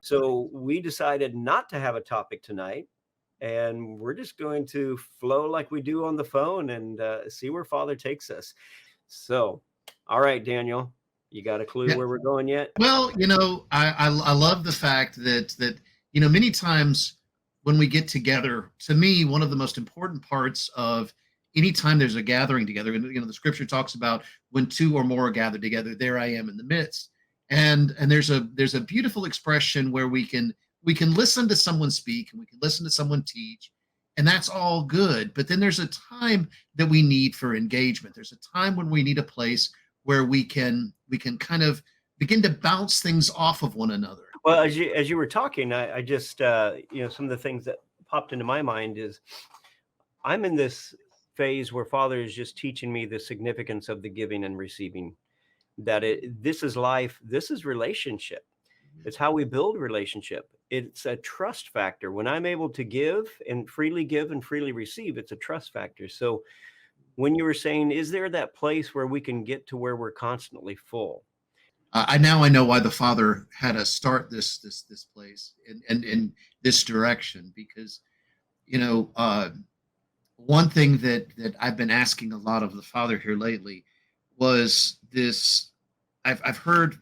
So we decided not to have a topic tonight, and we're just going to flow like we do on the phone and see where Father takes us. So, all right, Daniel, you got a clue Yeah. where we're going yet? Well, I love the fact that many times when we get together, to me, one of the most important parts of any time there's a gathering together, and the scripture talks about when two or more are gathered together, there I am in the midst. And there's a beautiful expression where we can listen to someone speak and we can listen to someone teach, and that's all good. But then there's a time that we need for engagement. There's a time when we need a place where we can kind of begin to bounce things off of one another. Well, as you were talking, I just some of the things that popped into my mind is I'm in this phase where Father is just teaching me the significance of the giving and receiving. This is life, this is relationship. It's how we build relationship. It's a trust factor. When I'm able to give and freely receive, it's a trust factor. So when you were saying, is there that place where we can get to where we're constantly full? I know why the Father had us start this place and in this direction, because one thing that I've been asking a lot of the Father here lately was this. I've heard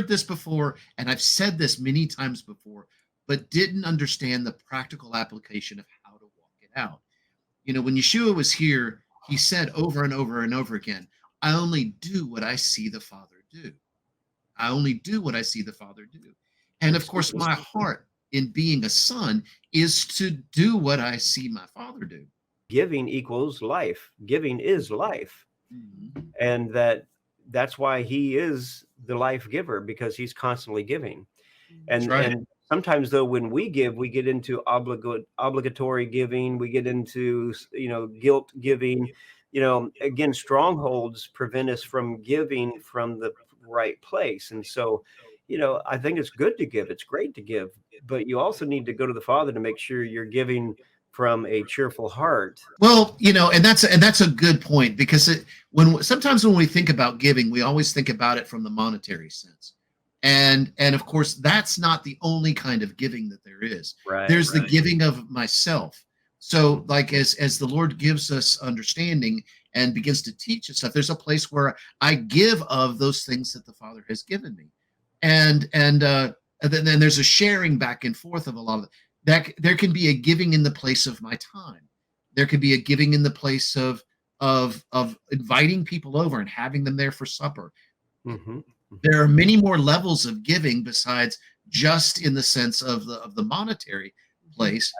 this before, and I've said this many times before, but didn't understand the practical application of how to walk it out. When Yeshua was here, he said over and over and over again, I only do what I see the Father do. I only do what I see the Father do. And of course, my heart in being a son is to do what I see my Father do. Giving equals life. Giving is life. Mm-hmm. And that's why he is the life giver, because he's constantly giving. And, right. And sometimes, though, when we give, we get into obligatory giving. We get into, guilt giving. Again, strongholds prevent us from giving from the right place. And so, I think it's good to give. It's great to give. But you also need to go to the Father to make sure you're giving from a cheerful heart. Well, and that's a good point, because sometimes when we think about giving, we always think about it from the monetary sense. And of course, that's not the only kind of giving that there is. Right, There's the giving of myself. So like as the Lord gives us understanding and begins to teach us stuff, there's a place where I give of those things that the Father has given me. And then there's a sharing back and forth of a lot of that. There can be a giving in the place of my time. There could be a giving in the place of inviting people over and having them there for supper. Mm-hmm. There are many more levels of giving besides just in the sense of the monetary place.